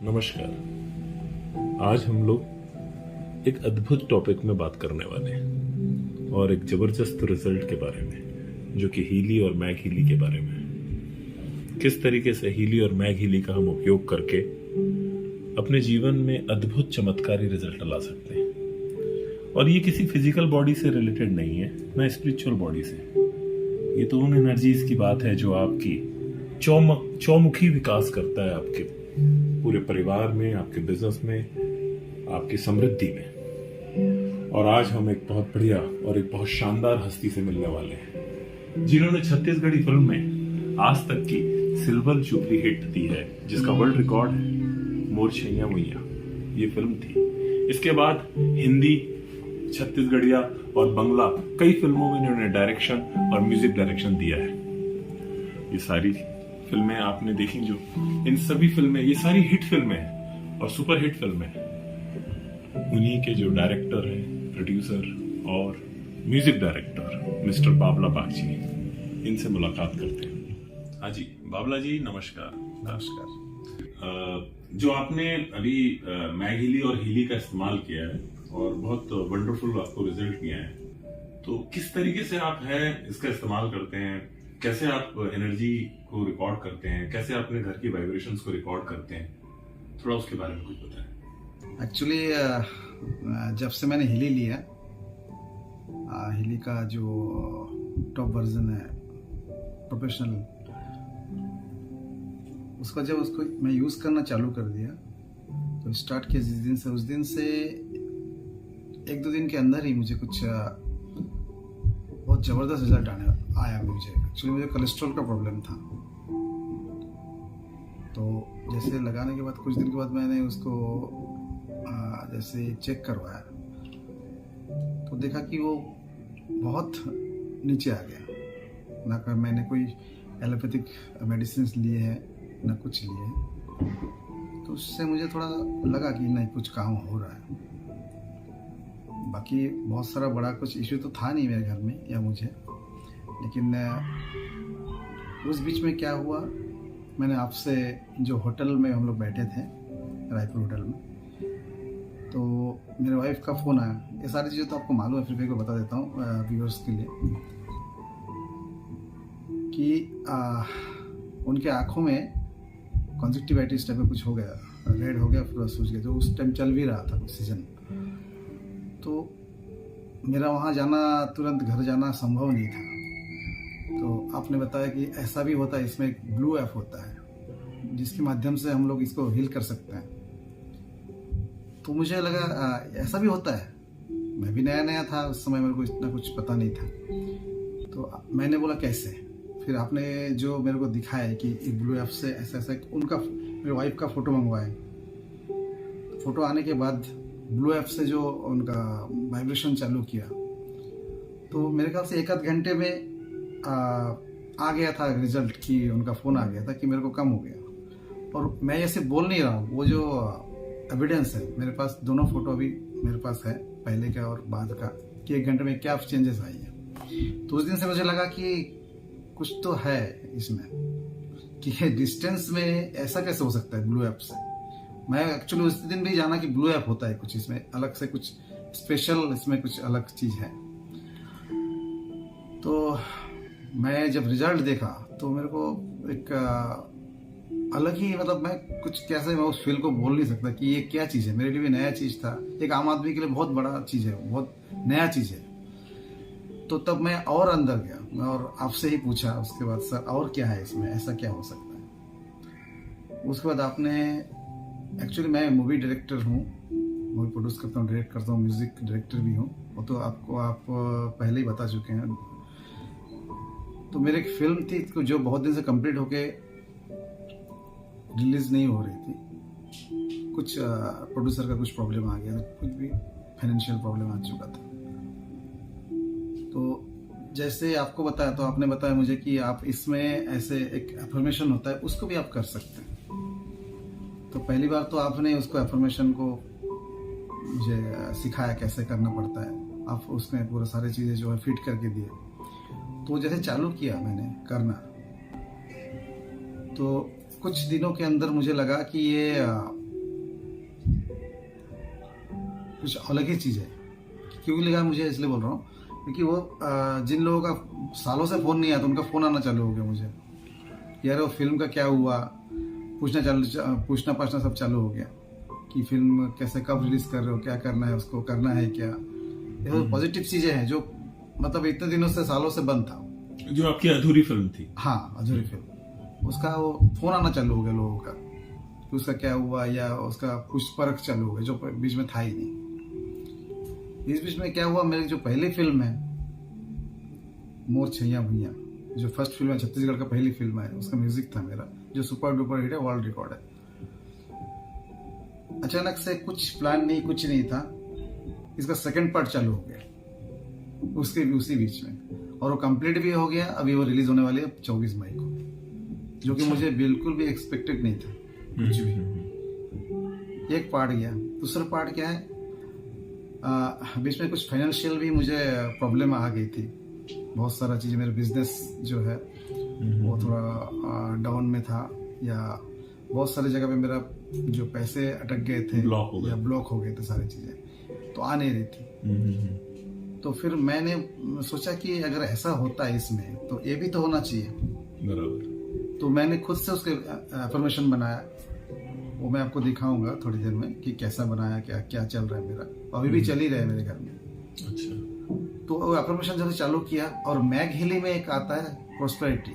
नमस्कार। आज हम लोग एक अद्भुत टॉपिक में बात करने वाले हैं और एक जबरदस्त रिजल्ट के बारे में, जो कि हीली और मैग हीली के बारे में। किस तरीके से हीली और मैग हीली का हम उपयोग करके अपने जीवन में अद्भुत चमत्कारी रिजल्ट ला सकते हैं। और ये किसी फिजिकल बॉडी से रिलेटेड नहीं है, ना स्पिरिचुअल बॉडी से। ये तो उन एनर्जीज की बात है जो आपकी चौमुखी विकास करता है, आपके पूरे परिवार में, आपके बिजनेस में, आपकी समृद्धि में। और आज हम एक बहुत बढ़िया और एक बहुत शानदार हस्ती से मिलने वाले हैं, जिन्होंने छत्तीसगढ़ी फिल्म में आज तक की सिल्वर जुबली हिट दी है, जिसका वर्ल्ड रिकॉर्ड है मोर छैया मैया। ये फिल्म थी। इसके बाद हिंदी, छत्तीसगढ़िया और बंगला कई फिल्मों में इन्होंने डायरेक्शन और म्यूजिक डायरेक्शन दिया है। ये सारी फिल्में आपने देखी, जो इन सभी फिल्में, ये सारी हिट फिल्में हैं और सुपर हिट फिल्में हैं। उन्हीं के जो डायरेक्टर हैं, प्रोड्यूसर और music director mister Babla Bagchi, इनसे मुलाकात करते हैं। हाँ जी, बाबला जी नमस्कार। नमस्कार। जो आपने अभी मैग हीली और हीली का इस्तेमाल किया है और बहुत वंडरफुल आपको रिजल्ट मिला है, तो किस तरीके से आप इसका इस्तेमाल करते हैं? कैसे आप एनर्जी को रिकॉर्ड करते हैं? कैसे अपने घर की वाइब्रेशंस को रिकॉर्ड करते हैं? थोड़ा उसके बारे में कुछ बताएं। एक्चुअली जब से मैंने हिली लिया, हिली का जो टॉप वर्जन है प्रोफेशनल, उसको मैं यूज़ करना चालू कर दिया। तो स्टार्ट किया जिस दिन से, उस दिन से एक दो दिन के अंदर ही मुझे कुछ बहुत ज़बरदस्त रिजल्ट आया मुझे। एक्चुअली मुझे कोलेस्ट्रॉल का प्रॉब्लम था। तो जैसे लगाने के बाद कुछ दिन के बाद मैंने उसको जैसे चेक करवाया, तो देखा कि वो बहुत नीचे आ गया। ना कि मैंने कोई एलोपैथिक मेडिसिन लिए हैं, ना कुछ लिए हैं। तो उससे मुझे थोड़ा लगा कि नहीं, कुछ काम हो रहा है। बाकी बहुत सारा बड़ा कुछ इश्यू तो था नहीं मेरे घर में या मुझे, लेकिन उस बीच में क्या हुआ, मैंने आपसे जो होटल में हम लोग बैठे थे, रायपुर होटल में, तो मेरे वाइफ का फ़ोन आया। ये सारी चीज़ें तो आपको मालूम है, फिर भी को बता देता हूँ व्यूअर्स के लिए, कि उनके आँखों में कॉन्जक्टिवाइटिस टाइप में कुछ हो गया, रेड हो गया, पूरा सूज गया, जो उस टाइम चल भी रहा था कुछ सीजन। तो मेरा वहाँ जाना, तुरंत घर जाना संभव नहीं था। तो आपने बताया कि ऐसा भी होता है, इसमें एक ब्लू ऐप होता है जिसके माध्यम से हम लोग इसको हील कर सकते हैं। तो मुझे लगा ऐसा भी होता है। मैं भी नया नया था उस समय, मेरे को इतना कुछ पता नहीं था। तो मैंने बोला कैसे? फिर आपने जो मेरे को दिखाया कि ब्लू ऐप से ऐसा ऐसा, उनका मेरे वाइफ का फ़ोटो मंगवाए। फ़ोटो आने के बाद ब्लू ऐप से जो उनका वाइब्रेशन चालू किया, तो मेरे ख्याल से एक आध घंटे में आ गया था रिजल्ट, कि उनका फ़ोन आ गया था कि मेरे को कम हो गया। और मैं ऐसे बोल नहीं रहा हूँ, वो जो एविडेंस है मेरे पास, दोनों फोटो अभी मेरे पास है, पहले का और बाद का, कि एक घंटे में क्या चेंजेस आई है। तो उस दिन से मुझे लगा कि कुछ तो है इसमें, कि डिस्टेंस में ऐसा कैसे हो सकता है ब्लू ऐप से। मैं एक्चुअली उस दिन भी जाना कि ब्लू ऐप होता है कुछ, इसमें अलग से कुछ स्पेशल, इसमें कुछ अलग चीज़ है। तो मैं जब रिजल्ट देखा तो मेरे को एक अलग ही, मतलब मैं कुछ कैसे, मैं उस फील को बोल नहीं सकता कि ये क्या चीज़ है। मेरे लिए भी नया चीज़ था, एक आम आदमी के लिए बहुत बड़ा चीज़ है, बहुत नया चीज़ है। तो तब मैं और अंदर गया, मैं और आपसे ही पूछा उसके बाद, सर और क्या है इसमें, ऐसा क्या हो सकता है? उसके बाद आपने, एक्चुअली मैं मूवी डायरेक्टर हूँ, मूवी प्रोड्यूस करता हूँ, डायरेक्ट करता हूँ, म्यूज़िक डायरेक्टर भी हूँ। वो तो आपको आप पहले ही बता चुके हैं। तो मेरी एक फिल्म थी जो बहुत दिन से कंप्लीट होके रिलीज नहीं हो रही थी। कुछ प्रोड्यूसर का कुछ प्रॉब्लम आ गया, कुछ भी फाइनेंशियल प्रॉब्लम आ चुका था। तो जैसे आपको बताया, तो आपने बताया मुझे कि आप इसमें ऐसे एक एफर्मेशन होता है, उसको भी आप कर सकते हैं। तो पहली बार तो आपने उसको एफर्मेशन को मुझे सिखाया कैसे करना पड़ता है। आप उसमें पूरा सारी चीज़ें जो है फिट करके दिए। तो जैसे चालू किया मैंने करना, तो कुछ दिनों के अंदर मुझे लगा कि ये कुछ अलग ही चीज़ है। क्यों लगा मुझे इसलिए बोल रहा हूँ क्योंकि वो जिन लोगों का सालों से फ़ोन नहीं आया था उनका फ़ोन आना चालू हो गया मुझे, यार वो फिल्म का क्या हुआ, पूछना पाछना सब चालू हो गया कि फिल्म कैसे कब रिलीज़ कर रहे हो, क्या करना है, उसको करना है क्या। ये पॉजिटिव चीज़ें हैं जो मतलब इतने दिनों से सालों से बंद था, जो आपकी अधूरी फिल्म थी। हाँ अधूरी फिल्म, उसका वो फ़ोन आना चालू हो गया लोगों का कि उसका क्या हुआ या उसका कुछ परख चालू हो गया जो बीच में था ही नहीं। इस बीच में क्या हुआ, मेरी जो पहली फिल्म है मोर छैया भुइया, जो फर्स्ट फिल्म है छत्तीसगढ़ का पहली फिल्म है, उसका म्यूजिक था मेरा जो सुपर डुपर हिट है, वर्ल्ड रिकॉर्ड है। अचानक से कुछ प्लान नहीं, कुछ नहीं था, इसका सेकंड पार्ट चालू हो गया उसी बीच में, और वो कंप्लीट भी हो गया। अभी वो रिलीज होने वाली है 24 मई को, जो कि मुझे बिल्कुल भी एक्सपेक्टेड नहीं था कुछ भी। एक पार्ट गया। दूसरा पार्ट क्या है, बीच में कुछ फाइनेंशियल भी मुझे प्रॉब्लम आ गई थी, बहुत सारा चीज़, मेरा बिजनेस जो है वो थोड़ा डाउन में था, या बहुत सारी जगह पे मेरा जो पैसे अटक गए थे या ब्लॉक हो गए थे, सारी चीज़ें तो आ नहीं रही थी। तो फिर मैंने सोचा कि अगर ऐसा होता है इसमें तो ये भी तो होना चाहिए, बराबर। तो मैंने खुद से उसके अफर्मेशन बनाया, वो मैं आपको दिखाऊंगा थोड़ी देर में कि कैसा बनाया, क्या क्या चल रहा है मेरा, अभी भी चल ही रहा है मेरे घर में। अच्छा। तो अफर्मेशन जब चालू किया, और मैग हिली में एक आता है प्रोस्पेरिटी,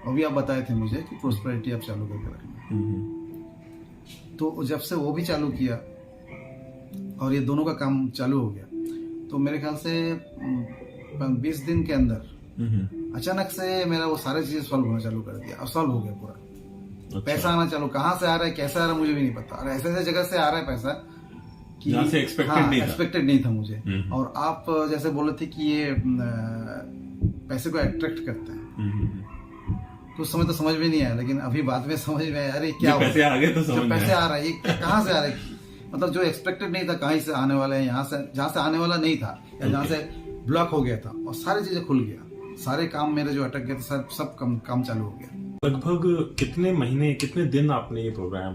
अभी आप बताए थे मुझे कि प्रोस्पेरिटी आप चालू करके रखना, तो जब से वो भी चालू किया और ये दोनों का काम चालू हो गया, तो मेरे ख्याल से 20 दिन के अंदर अचानक से मेरा वो सारी चीजें सॉल्व होना चालू कर दिया, और सॉल्व हो गया पूरा। अच्छा। पैसा आना चालू, कहाँ से आ रहा है कैसे आ रहा है मुझे भी नहीं पता, और ऐसे ऐसे जगह से आ रहा है पैसा कि जहाँ से एक्सपेक्टेड नहीं था मुझे। और आप जैसे बोले थे कि ये पैसे को अट्रैक्ट करता है, तो उस समय तो समझ में नहीं आया, लेकिन अभी बाद में समझ में आया, अरे क्या पैसे आ गए तो समझ पैसे आ रहा है, ये कहाँ से आ रहा है, मतलब जो एक्सपेक्टेड नहीं था कहीं से आने वाला है, यहाँ से जहाँ से आने वाला नहीं था, या जहाँ से ब्लॉक हो गया था, और सारी चीजें खुल गया, सारे काम मेरे जो अटक गए थे सब काम चालू हो गया। लगभग कितने महीने, कितने दिन आपने ये प्रोग्राम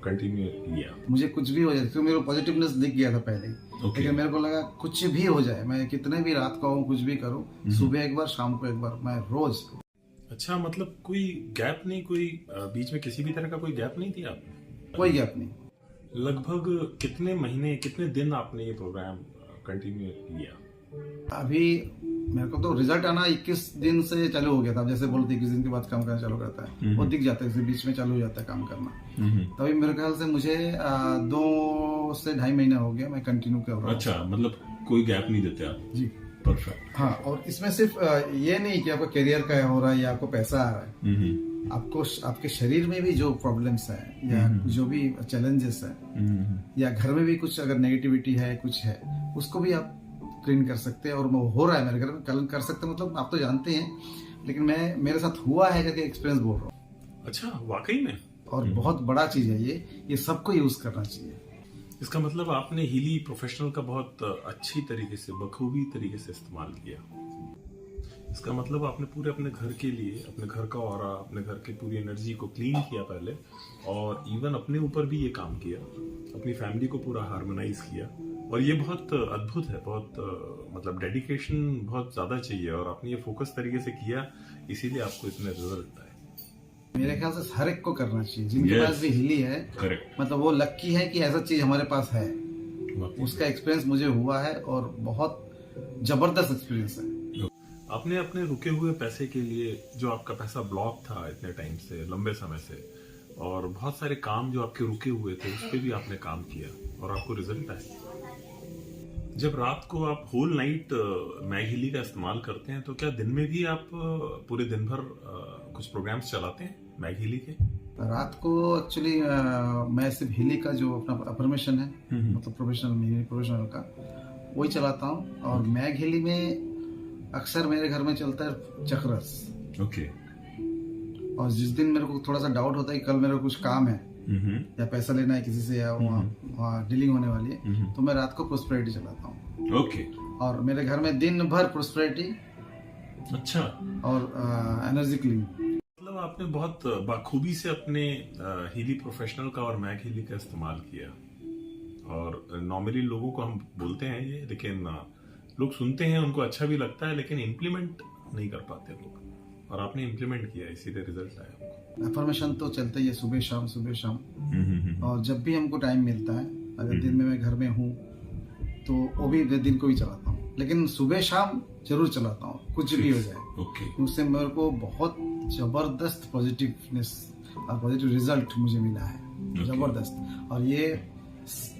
कंटिन्यू किया? मुझे कुछ भी हो जाए, क्योंकि मेरे को पॉजिटिवनेस दिख गया था पहले, लेकिन मेरे को लगा कुछ भी हो जाए, मैं कितने भी रात को आऊँ, कुछ भी करूँ, सुबह एक बार शाम को एक बार, मैं रोज। अच्छा, मतलब कोई गैप नहीं, कोई बीच में किसी भी तरह का कोई गैप नहीं थी आपने? कोई गैप नहीं। लगभग कितने महीने, कितने दिन आपने ये प्रोग्राम कंटिन्यू किया? अभी मेरे को तो रिजल्ट आना 21 दिन से चालू हो गया था, जैसे बोलते 21 दिन के बाद काम करना चालू करता है, वो दिख जाता है, बीच में चालू हो जाता है काम करना। तभी मेरे ख्याल से मुझे 2 से 2.5 महीने हो गया मैं कंटिन्यू कर रहा हूँ। अच्छा, मतलब कोई गैप नहीं देते आप? जी, परफेक्ट। हाँ, और इसमें सिर्फ ये नहीं कि आपका करियर का हो रहा है या आपको पैसा आ रहा है, आपको आपके शरीर में भी जो प्रॉब्लम्स है या जो भी चैलेंजेस है, या घर में भी कुछ अगर नेगेटिविटी है, कुछ है, उसको भी आप क्लीन कर सकते हैं। और वो हो रहा है मेरे घर में, कल कर सकते हैं, मतलब आप तो जानते हैं, लेकिन मेरे साथ हुआ है करके एक्सपीरियंस बोल रहा हूँ। अच्छा, वाकई में? और बहुत बड़ा चीज है ये सबको यूज करना चाहिए। इसका मतलब आपने हीली प्रोफेशनल का बहुत अच्छी तरीके से, बखूबी तरीके से इस्तेमाल किया। इसका मतलब आपने पूरे अपने घर के लिए, अपने घर का ऑरा, अपने घर की पूरी एनर्जी को क्लीन किया पहले, और इवन अपने ऊपर भी ये काम किया, अपनी फैमिली को पूरा हार्मोनाइज किया। और ये बहुत अद्भुत है, बहुत मतलब डेडिकेशन बहुत ज्यादा चाहिए, और आपने ये फोकस तरीके से किया, इसीलिए आपको इतने रिजल्ट आए। मेरे ख्याल से हर एक को करना चाहिए, जिनके पास भी हिली है। करेक्ट। मतलब वो लक्की है कि ऐसा चीज हमारे पास है, उसका एक्सपीरियंस मुझे हुआ है, और बहुत जबरदस्त एक्सपीरियंस है। आपने अपने रुके हुए पैसे के लिए, जो आपका पैसा ब्लॉक था इतने टाइम से, लंबे समय से, और बहुत सारे काम जो आपके रुके हुए थे, उस पर भी आपने काम किया और आपको रिजल्ट आया। जब रात को आप होल नाइट मैग हिली का इस्तेमाल करते हैं, तो क्या दिन में भी आप पूरे दिन भर कुछ प्रोग्राम्स चलाते हैं मैग हिली के? रात को एक्चुअली मैं सिर्फ हिली का जो अपना अफर्मेशन है, मतलब प्रोफेशनल का वही चलाता हूँ। और मैग हिली में अक्सर मेरे घर में चलता है चक्रस। ओके। और जिस दिन मेरे को थोड़ा सा डाउट होता है कि कल मेरा कुछ काम है या पैसा लेना है किसी से, या वहाँ डीलिंग होने वाली है, तो मैं रात को प्रोस्पेरिटी चलाता हूँ। ओके। और मेरे घर में दिन भर प्रोस्पेरिटी। अच्छा। और एनर्जी क्लीन। मतलब आपने बहुत बखूबी से अपने हीली प्रोफेशनल का और मैग हिली का इस्तेमाल किया, और नॉर्मली लोगों को हम बोलते हैं ये, लेकिन लोग सुनते हैं, उनको अच्छा भी लगता है, लेकिन इम्प्लीमेंट नहीं कर पाते लोग, और आपने इम्प्लीमेंट किया, इसीलिए रिजल्ट आया हमको। अफर्मेशन तो चलता ही है सुबह शाम। और जब भी हमको टाइम मिलता है, अगर दिन में मैं घर में हूँ तो वो भी दिन को भी चलाता हूँ, लेकिन सुबह शाम जरूर चलाता हूँ, कुछ भी हो जाए। ओके। उससे मेरे को बहुत जबरदस्त पॉजिटिवनेस और पॉजिटिव रिजल्ट मुझे मिला है, जबरदस्त। और ये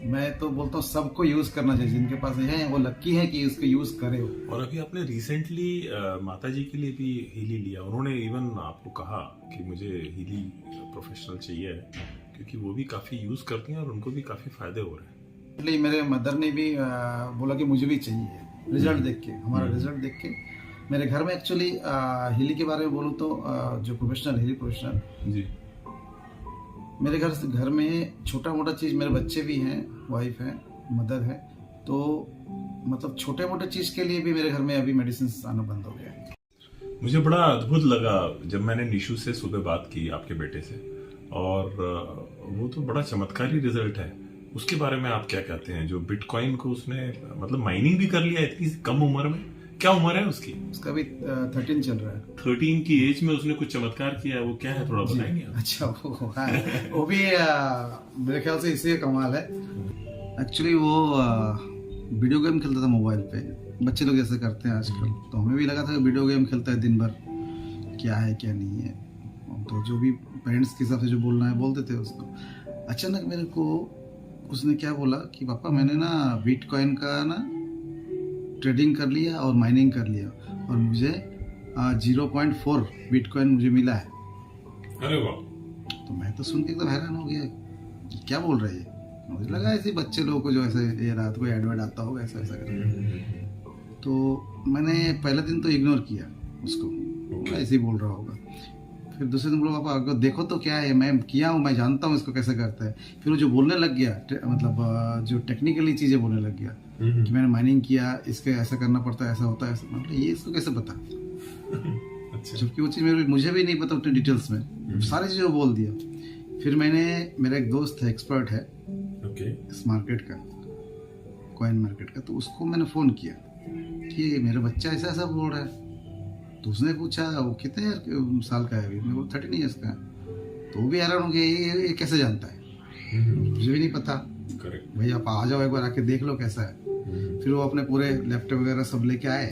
मैं तो बोलता हूँ सबको यूज करना चाहिए, जिनके पास है वो लक्की है कि उसको यूज करे। और अभी आपने रिसेंटली माता जी के लिए भी हीली लिया, उन्होंने इवन आपको कहा कि मुझे हीली प्रोफेशनल चाहिए, क्योंकि वो भी काफी यूज करती हैं और उनको भी काफी फायदे हो रहे हैं। इसलिए मेरे मदर ने भी बोला कि मुझे भी चाहिए, रिजल्ट देख के, हमारा रिजल्ट देख के। मेरे घर में एक्चुअली हीली के बारे में बोलूँ तो जो प्रोफेशनल हीली प्रोफेशनल जी, मेरे घर में छोटा मोटा चीज़, मेरे बच्चे भी हैं, वाइफ है, मदर है, तो मतलब छोटे मोटे चीज़ के लिए भी मेरे घर में अभी मेडिसिन आना बंद हो गया है। मुझे बड़ा अद्भुत लगा जब मैंने निशु से सुबह बात की, आपके बेटे से, और वो तो बड़ा चमत्कारी रिजल्ट है। उसके बारे में आप क्या कहते हैं, जो बिटकॉइन को उसने मतलब माइनिंग भी कर लिया इतनी कम उम्र में? क्या उम्र है उसकी? उसका भी 13 चल रहा है। 13 की एज में उसने कुछ चमत्कार किया है, वो क्या है थोड़ा बताएंगे आप? अच्छा, वो भी मेरे ख्याल से इसी का कमाल है। एक्चुअली वो वीडियो गेम खेलता था मोबाइल पे, बच्चे लोग जैसे करते हैं आजकल, तो हमें भी लगा था कि वीडियो गेम खेलता है दिन भर, क्या है क्या नहीं है, तो जो भी पेरेंट्स के हिसाब से जो बोलना है बोलते थे उसको। अचानक मेरे को उसने क्या बोला कि पापा मैंने ना बिटकॉइन का ना ट्रेडिंग कर लिया और माइनिंग कर लिया, और मुझे 0.4 बिटकॉइन मुझे मिला है। अरे वाह! तो मैं तो सुन के एकदम हैरान हो गया, क्या बोल रहे हैं। मुझे लगा ऐसे बच्चे लोगों को जो ऐसे ये रात को एडवर्ट आता होगा ऐसा ऐसा करके। तो मैंने पहले दिन तो इग्नोर किया उसको, ऐसे ही बोल रहा होगा। फिर दूसरे दिन बोला पापा देखो तो क्या है, मैं किया हूँ, मैं जानता हूँ इसको कैसे करता है। फिर वो जो बोलने लग गया, मतलब जो टेक्निकली चीज़ें बोलने लग गया कि मैंने माइनिंग किया, इसके ऐसा करना पड़ता है, ऐसा होता है, ऐसा, मतलब ये इसको कैसे पता? अच्छा। जबकि वो चीज़ मुझे भी नहीं पता उतने डिटेल्स में, सारी चीज़ें बोल दिया। फिर मेरा एक दोस्त है, एक्सपर्ट है इस मार्केट का, कॉइन मार्केट का, तो उसको मैंने फ़ोन किया कि मेरा बच्चा ऐसा ऐसा बोल रहा है। तो उसने पूछा वो कितने साल का है अभी, मैं बोला 13 ईयर्स का है। तो वो भी हैरान हो गया, ये कैसे जानता है, मुझे भी नहीं पता। भाई आप आ जाओ एक बार आके देख लो कैसा है। फिर वो अपने पूरे लैपटॉप वगैरह सब लेके आए,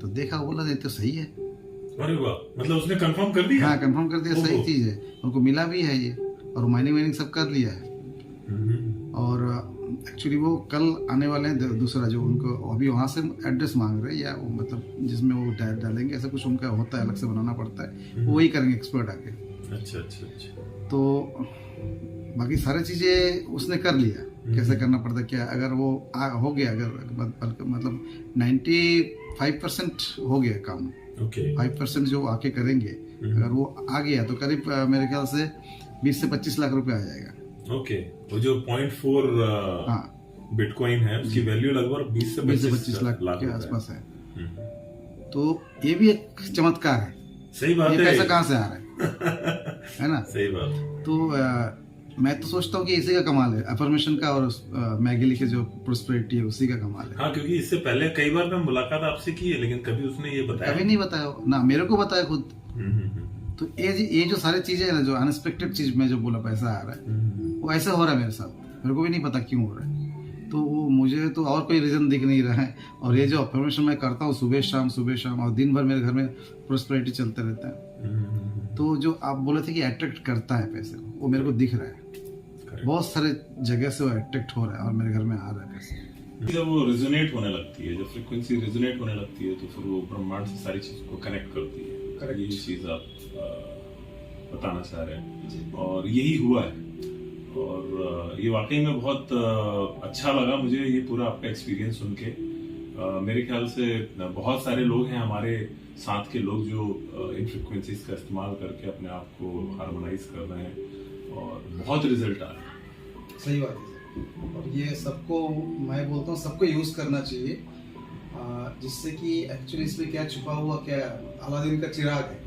तो देखा, बोला ये तो सही है। अरे वाह! मतलब उसने कंफर्म कर दिया? हाँ, कंफर्म कर दिया, सही चीज़ है, उनको मिला भी है ये, और माइनिंग सब कर लिया है। और एक्चुअली वो कल आने वाले हैं, दूसरा जो उनको अभी वहाँ से एड्रेस मांग रहे हैं, या वो मतलब जिसमें वो डालेंगे, ऐसा कुछ उनका होता है, अलग से बनाना पड़ता है, वो वही करेंगे एक्सपर्ट आके। अच्छा अच्छा अच्छा। तो बाकी सारी चीज़ें उसने कर लिया, कैसे करना पड़ता है क्या, अगर वो हो गया, अगर मतलब 95% हो गया काम, 5% जो आके करेंगे, अगर वो आ गया तो करीब मेरे ख्याल से 20 से 25 लाख रुपए आ जाएगा। ओके। वो जो 0.4 बिटकॉइन है उसकी वैल्यू लगभग 20 से 25 लाख के आसपास है। तो ये भी एक चमत्कार है। सही बात है। ये पैसा कहाँ से आ रहा है ना? सही बात। तो मैं तो सोचता हूँ कि इसी का कमाल है, अफर्मेशन का, और मैगिली के जो प्रोस्पेरिटी है उसी का कमाल है। हाँ, क्योंकि इससे पहले कई बार मैं मुलाकात आपसे की है, लेकिन कभी उसने ये बताया कभी नहीं बताया ना, मेरे को बताया खुद। तो ये जो सारी चीजें है ना, जो अनएक्सपेक्टेड चीज में जो बोला पैसा आ रहा है, वो ऐसा हो रहा है मेरे साथ, मेरे को भी नहीं पता क्यों हो रहा है। तो वो मुझे तो और कोई रीजन दिख नहीं रहा है। और ये जो अफर्मेशन मैं करता हूँ सुबह शाम, और दिन भर मेरे घर में प्रोस्पेरिटी चलते रहता है। तो जो आप बोले थे कि अट्रैक्ट करता है पैसे को, वो मेरे को दिख रहा है, बहुत सारे जगह से वो अट्रैक्ट हो रहा है और मेरे घर में आ रहा है पैसे। जब वो रिजोनेट होने लगती है, जब फ्रीक्वेंसी रिजोनेट होने लगती है, तो फिर वो ब्रह्मांड से सारी चीज को कनेक्ट करती है। ये चीज आप बताना चाह रहे हैं, और यही हुआ है। और ये वाकई में बहुत अच्छा लगा मुझे ये पूरा आपका एक्सपीरियंस सुन के। मेरे ख्याल से बहुत सारे लोग हैं हमारे साथ के लोग जो इन फ्रिक्वेंसीज का इस्तेमाल करके अपने आप को हार्मोनाइज कर रहे हैं, और बहुत रिजल्ट आ रहे हैं। सही बात है। और ये सबको, मैं बोलता हूँ सबको यूज करना चाहिए, जिससे कि एक्चुअली इसमें क्या छुपा हुआ, क्या अलादीन का चिराग है।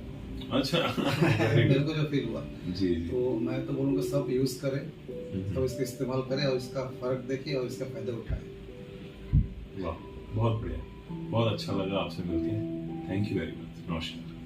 अच्छा। मेरे को जो फील हुआ जी। तो मैं तो बोलूँगा सब यूज करें। तो इसका इस्तेमाल करें और इसका फ़र्क देखें और इसका फ़ायदा उठाएं। वाह, बहुत बढ़िया, बहुत अच्छा लगा आपसे मिलके। Thank you very much. नमस्कार।